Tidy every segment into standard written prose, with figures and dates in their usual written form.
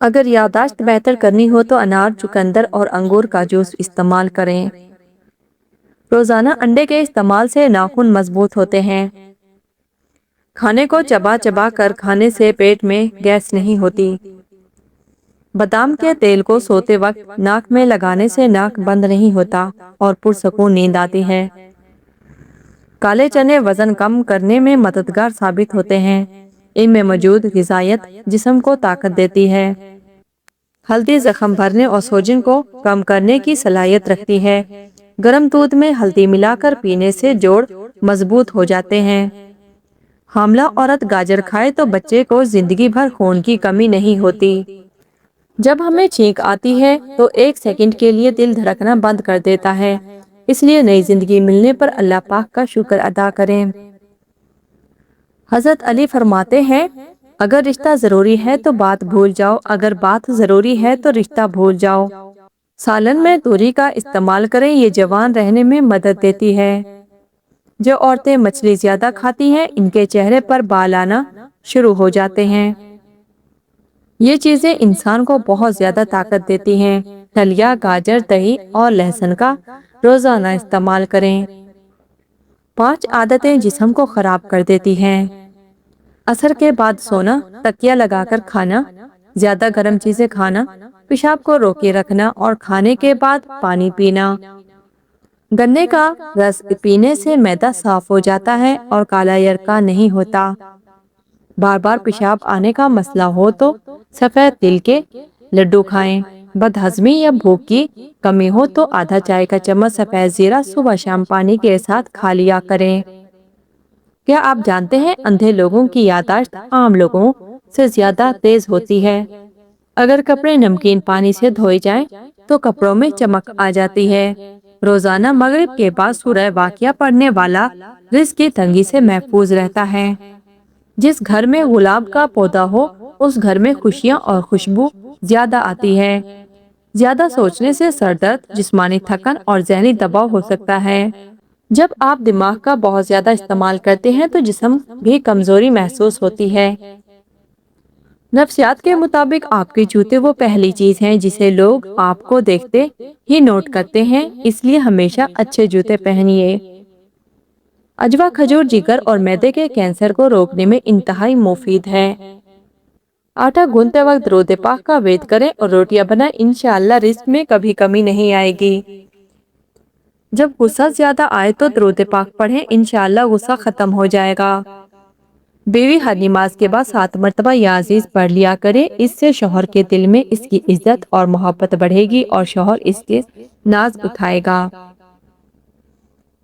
اگر یادداشت بہتر کرنی ہو تو انار، چقندر اور انگور کا جوس استعمال کریں۔ روزانہ انڈے کے استعمال سے ناخن مضبوط ہوتے ہیں۔ کھانے کو چبا چبا کر کھانے سے پیٹ میں گیس نہیں ہوتی۔ بادام کے تیل کو سوتے وقت ناک میں لگانے سے ناک بند نہیں ہوتا اور پرسکون نیند آتی ہے۔ کالے چنے وزن کم کرنے میں مددگار ثابت ہوتے ہیں۔ ان میں موجود غذائیت جسم کو طاقت دیتی ہے۔ ہلدی زخم بھرنے اور سوجن کو کم کرنے کی صلاحیت رکھتی ہے۔ گرم دودھ میں ہلدی ملا کر پینے سے جوڑ مضبوط ہو جاتے ہیں۔ حاملہ عورت گاجر کھائے تو بچے کو زندگی بھر خون کی کمی نہیں ہوتی۔ جب ہمیں چھینک آتی ہے تو 1 سیکنڈ کے لیے دل دھڑکنا بند کر دیتا ہے، اس لیے نئی زندگی ملنے پر اللہ پاک کا شکر ادا کریں۔ حضرت علی فرماتے ہیں، اگر رشتہ ضروری ہے تو بات بھول جاؤ، اگر بات ضروری ہے تو رشتہ بھول جاؤ۔ سالن میں توری کا استعمال کریں، یہ جوان رہنے میں مدد دیتی ہے۔ جو عورتیں مچھلی زیادہ کھاتی ہیں ان کے چہرے پر بال آنا شروع ہو جاتے ہیں۔ یہ چیزیں انسان کو بہت زیادہ طاقت دیتی ہیں۔ دلیا، گاجر، دہی اور لہسن کا روزانہ استعمال کریں۔ 5 عادتیں جسم کو خراب کر دیتی ہیں۔ عصر کے بعد سونا، تکیہ لگا کر کھانا، زیادہ گرم چیزیں کھانا، پیشاب کو روکے رکھنا اور کھانے کے بعد پانی پینا۔ گنے کا رس پینے سے معدہ صاف ہو جاتا ہے اور کالا یرقہ نہیں ہوتا۔ بار بار پیشاب آنے کا مسئلہ ہو تو سفید تل کے لڈو کھائیں۔ بد ہضمی یا بھوک کی کمی ہو تو آدھا چائے کا چمچ سفید زیرہ صبح شام پانی کے ساتھ کھا لیا کریں۔ کیا آپ جانتے ہیں اندھے لوگوں کی یادداشت عام لوگوں سے زیادہ تیز ہوتی ہے؟ اگر کپڑے نمکین پانی سے دھوئے جائیں تو کپڑوں میں چمک آ جاتی ہے۔ روزانہ مغرب کے بعد سورہ واقعہ پڑھنے والا رزق کی تنگی سے محفوظ رہتا ہے۔ جس گھر میں گلاب کا پودا ہو اس گھر میں خوشیاں اور خوشبو زیادہ آتی ہے۔ زیادہ سوچنے سے سر درد، جسمانی تھکن اور ذہنی دباؤ ہو سکتا ہے۔ جب آپ دماغ کا بہت زیادہ استعمال کرتے ہیں تو جسم بھی کمزوری محسوس ہوتی ہے۔ نفسیات کے مطابق آپ کے جوتے وہ پہلی چیز ہیں جسے لوگ آپ کو دیکھتے ہی نوٹ کرتے ہیں، اس لیے ہمیشہ اچھے جوتے پہنیے۔ عجوا کھجور جگر اور معدے کے کینسر کو روکنے میں انتہائی مفید ہے۔ آٹا گوندتے وقت درود پاک کا ورد کریں اور روٹیاں بنائیں، انشاءاللہ رزق میں کبھی کمی نہیں آئے گی۔ جب غصہ زیادہ آئے تو درود پاک پڑھیں، انشاءاللہ غصہ ختم ہو جائے گا۔ بیوی ہر نماز کے بعد 7 مرتبہ یا عزیز پڑھ لیا کرے، اس سے شوہر کے دل میں اس کی عزت اور محبت بڑھے گی اور شوہر اس کے ناز اٹھائے گا۔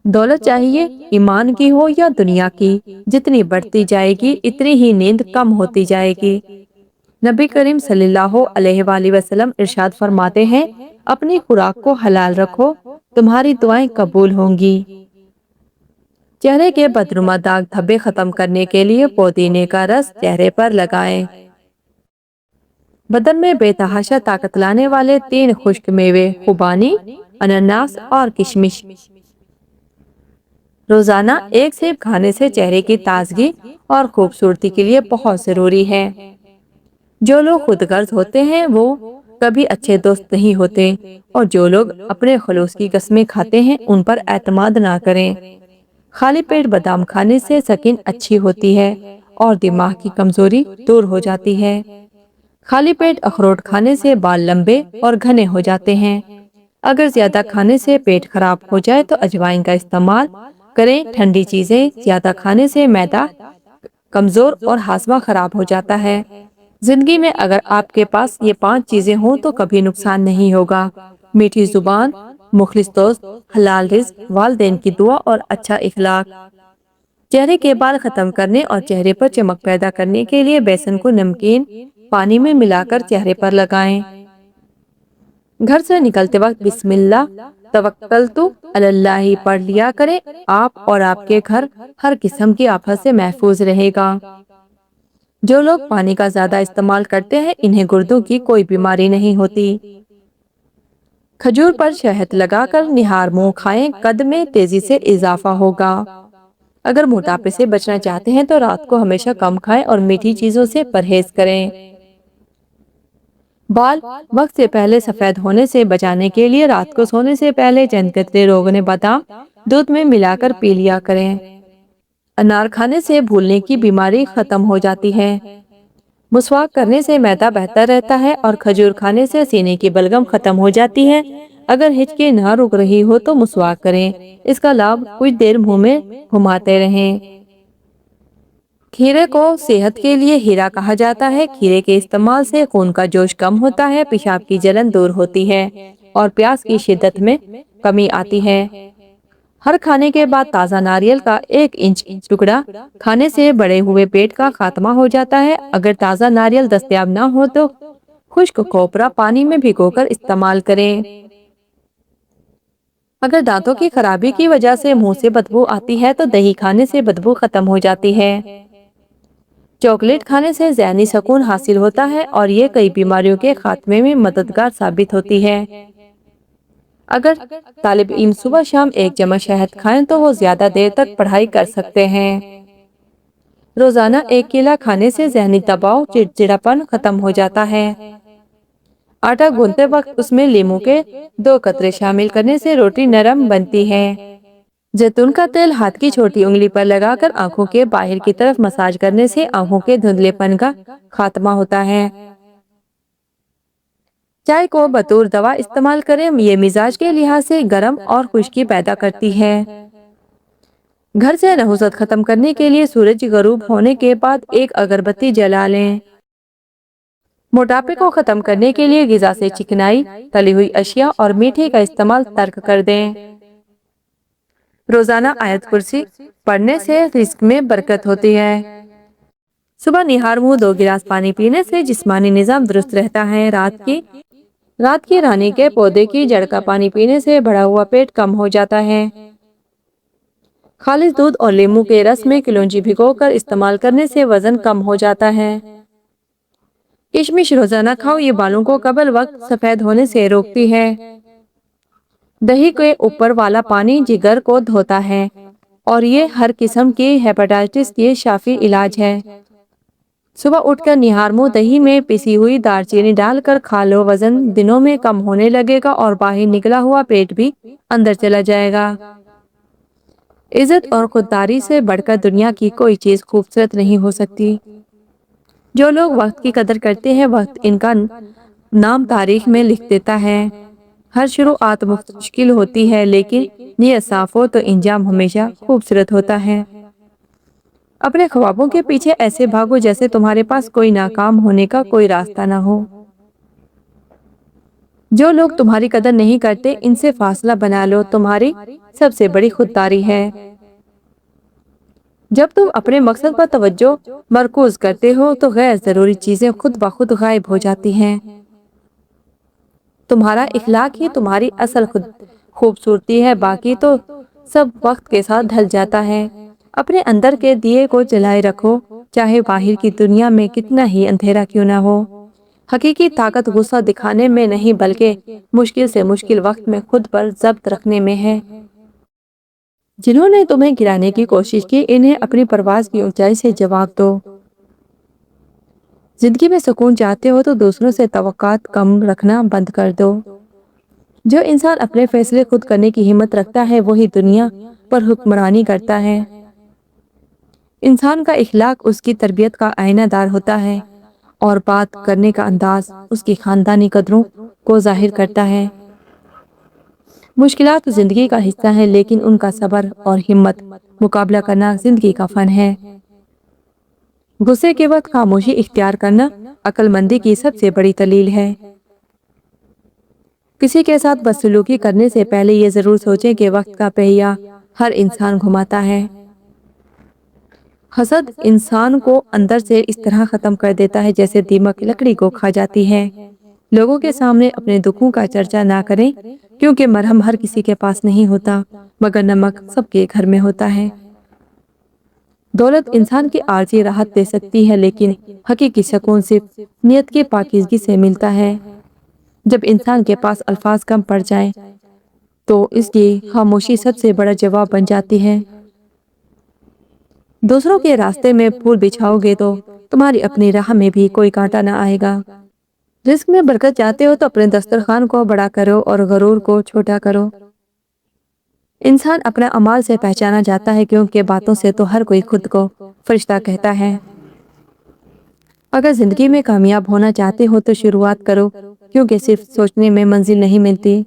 دولت چاہیے ایمان کی ہو یا دنیا کی، جتنی بڑھتی جائے گی اتنی ہی نیند کم ہوتی جائے گی۔ نبی کریم صلی اللہ علیہ وآلہ وسلم ارشاد فرماتے ہیں، اپنی خوراک کو حلال رکھو، تمہاری دعائیں قبول ہوں گی۔ چہرے کے بدنما داغ دھبے ختم کرنے کے لیے پودینے کا رس چہرے پر لگائیں۔ بدن میں بے تحاشا طاقت لانے والے 3 خشک میوے خوبانی، انناس اور کشمش روزانہ 1 سیب کھانے سے چہرے کی تازگی اور خوبصورتی کے لیے بہت ضروری ہے۔ جو لوگ خود غرض ہوتے ہیں وہ کبھی اچھے دوست نہیں ہوتے، اور جو لوگ اپنے خلوص کی قسمیں کھاتے ہیں ان پر اعتماد نہ کریں۔ خالی پیٹ بادام کھانے سے سکن اچھی ہوتی ہے اور دماغ کی کمزوری دور ہو جاتی ہے۔ خالی پیٹ اخروٹ کھانے سے بال لمبے اور گھنے ہو جاتے ہیں۔ اگر زیادہ کھانے سے پیٹ خراب ہو جائے تو اجوائن کا استعمال کریں۔ ٹھنڈی چیزیں زیادہ کھانے سے معدہ کمزور اور ہاضمہ خراب ہو جاتا ہے۔ زندگی میں اگر آپ کے پاس یہ 5 چیزیں ہوں تو کبھی نقصان نہیں ہوگا: میٹھی زبان، مخلص دوست، حلال رزق، والدین کی دعا اور اچھا اخلاق۔ چہرے کے بال ختم کرنے اور چہرے پر چمک پیدا کرنے کے لیے بیسن کو نمکین پانی میں ملا کر چہرے پر لگائیں۔ گھر سے نکلتے وقت بسم اللہ توکلت علی اللہ پڑھ لیا کریں، آپ اور آپ کے گھر ہر قسم کی آفت سے محفوظ رہے گا۔ جو لوگ پانی کا زیادہ استعمال کرتے ہیں انہیں گردوں کی کوئی بیماری نہیں ہوتی۔ کھجور پر شہد لگا کر نہار منہ کھائیں، قد میں تیزی سے اضافہ ہوگا۔ اگر موٹاپے سے بچنا چاہتے ہیں تو رات کو ہمیشہ کم کھائیں اور میٹھی چیزوں سے پرہیز کریں۔ بال وقت سے پہلے سفید ہونے سے بچانے کے لیے رات کو سونے سے پہلے چند قطرے روغن بادام دودھ میں ملا کر پی لیا کریں۔ انار کھانے سے بھولنے کی بیماری ختم ہو جاتی ہے۔ مسواک کرنے سے معدہ بہتر رہتا ہے اور کھجور کھانے سے سینے کی بلغم ختم ہو جاتی ہے۔ اگر ہچکی نہ رک رہی ہو تو مسواک کریں، اس کا لابھ کچھ دیر منہ میں گھماتے رہیں۔ کھیرے کو صحت کے لیے ہیرا کہا جاتا ہے۔ کھیرے کے استعمال سے خون کا جوش کم ہوتا ہے، پیشاب کی جلن دور ہوتی ہے اور پیاس کی شدت میں کمی آتی ہے۔ ہر کھانے کے بعد تازہ ناریل کا 1 انچ ٹکڑا کھانے سے بڑے ہوئے پیٹ کا خاتمہ ہو جاتا ہے۔ اگر تازہ ناریل دستیاب نہ ہو تو خشک کھوپرا پانی میں بھگو کر استعمال کریں۔ اگر دانتوں کی خرابی کی وجہ سے منہ سے بدبو آتی ہے تو دہی کھانے سے بدبو ختم ہو جاتی ہے۔ چاکلیٹ کھانے سے ذہنی سکون حاصل ہوتا ہے اور یہ کئی بیماریوں کے خاتمے میں مددگار ثابت ہوتی ہے۔ اگر طالب علم صبح شام 1 چمچ شہد کھائیں تو وہ زیادہ دیر تک پڑھائی کر سکتے ہیں۔ روزانہ 1 کیلا کھانے سے ذہنی دباؤ، چڑچڑاپن ختم ہو جاتا ہے۔ آٹا گوندتے وقت اس میں لیموں کے 2 قطرے شامل کرنے سے روٹی نرم بنتی ہے۔ زیتون کا تیل ہاتھ کی چھوٹی انگلی پر لگا کر آنکھوں کے باہر کی طرف مساج کرنے سے آنکھوں کے دھندلے پن کا خاتمہ ہوتا ہے۔ چائے کو بطور دوا استعمال کریں، یہ مزاج کے لحاظ سے گرم اور خشکی پیدا کرتی ہے۔ گھر سے نحوست ختم کرنے کے لیے سورج غروب ہونے کے بعد 1 اگربتی جلا لیں۔ موٹاپے کو ختم کرنے کے لیے غذا سے چکنائی، تلی ہوئی اشیاء اور میٹھے کا استعمال ترک کر دیں۔ روزانہ آیت کرسی پڑھنے سے رزق میں برکت ہوتی ہے۔ صبح نہار منہ 2 گلاس پانی پینے سے جسمانی نظام درست رہتا ہے۔ رات کی رانی کے پودے کی جڑ کا پانی پینے سے بڑھا ہوا پیٹ کم ہو جاتا ہے۔ خالص دودھ اور لیموں کے رس میں کلونجی بھگو کر استعمال کرنے سے وزن کم ہو جاتا ہے۔ کشمش روزانہ کھاؤ، یہ بالوں کو قبل وقت سفید ہونے سے روکتی ہے۔ دہی کے اوپر والا پانی جگر کو دھوتا ہے اور یہ ہر قسم کی ہیپاٹائٹس کے شافی علاج ہے۔ صبح اٹھ کر نہار منہ دہی میں پسی ہوئی دار چینی ڈال کر کھا لو، وزن دنوں میں کم ہونے لگے گا اور باہر نکلا ہوا پیٹ بھی اندر چلا جائے گا۔ عزت اور خودداری سے بڑھ کر دنیا کی کوئی چیز خوبصورت نہیں ہو سکتی۔ جو لوگ وقت کی قدر کرتے ہیں، وقت ان کا نام تاریخ میں لکھ دیتا ہے۔ ہر شروعات مشکل ہوتی ہے لیکن نیت صاف ہو تو انجام ہمیشہ خوبصورت ہوتا ہے۔ اپنے خوابوں کے پیچھے ایسے بھاگو جیسے تمہارے پاس کوئی ناکام ہونے کا کوئی راستہ نہ ہو۔ جو لوگ تمہاری قدر نہیں کرتے ان سے فاصلہ بنا لو، تمہاری سب سے بڑی خودداری ہے۔ جب تم اپنے مقصد پر توجہ مرکوز کرتے ہو تو غیر ضروری چیزیں خود بخود غائب ہو جاتی ہیں۔ تمہارا اخلاق ہی تمہاری اصل خوبصورتی ہے، باقی تو سب وقت کے ساتھ ڈھل جاتا ہے۔ اپنے اندر کے دیے کو جلائے رکھو، چاہے باہر کی دنیا میں کتنا ہی اندھیرا کیوں نہ ہو۔ حقیقی طاقت غصہ دکھانے میں نہیں بلکہ مشکل سے مشکل وقت میں خود پر ضبط رکھنے میں ہے۔ جنہوں نے تمہیں گرانے کی کوشش کی، انہیں اپنی پرواز کی اونچائی سے جواب دو۔ زندگی میں سکون چاہتے ہو تو دوسروں سے توقعات کم رکھنا بند کر دو۔ جو انسان اپنے فیصلے خود کرنے کی ہمت رکھتا ہے وہی دنیا پر حکمرانی کرتا ہے۔ انسان کا اخلاق اس کی تربیت کا آئینہ دار ہوتا ہے اور بات کرنے کا انداز اس کی خاندانی قدروں کو ظاہر کرتا ہے۔ مشکلات زندگی کا حصہ ہیں لیکن ان کا صبر اور ہمت مقابلہ کرنا زندگی کا فن ہے۔ غصے کے وقت خاموشی اختیار کرنا عقل مندی کی سب سے بڑی دلیل ہے۔ کسی کے ساتھ بدسلوکی کرنے سے پہلے یہ ضرور سوچیں کہ وقت کا پہیہ ہر انسان گھماتا ہے۔ حسد انسان کو اندر سے اس طرح ختم کر دیتا ہے جیسے دیمک لکڑی کو کھا جاتی ہے۔ لوگوں کے سامنے اپنے دکھوں کا چرچا نہ کریں کیونکہ مرہم ہر کسی کے پاس نہیں ہوتا مگر نمک سب کے گھر میں ہوتا ہے۔ دولت انسان کی عارضی راحت دے سکتی ہے لیکن حقیقی سکون صرف نیت کی پاکیزگی سے ملتا ہے۔ جب انسان کے پاس الفاظ کم پڑ جائیں تو اس کی خاموشی سب سے بڑا جواب بن جاتی ہے۔ دوسروں کے راستے میں پھول بچھاؤ گے تو تمہاری اپنی راہ میں بھی کوئی کانٹا نہ آئے گا۔ رزق میں برکت چاہتے ہو تو اپنے دسترخوان کو بڑا کرو اور غرور کو چھوٹا کرو۔ انسان اپنے اعمال سے پہچانا جاتا ہے، کیونکہ باتوں سے تو ہر کوئی خود کو فرشتہ کہتا ہے۔ اگر زندگی میں کامیاب ہونا چاہتے ہو تو شروعات کرو، کیونکہ صرف سوچنے میں منزل نہیں ملتی،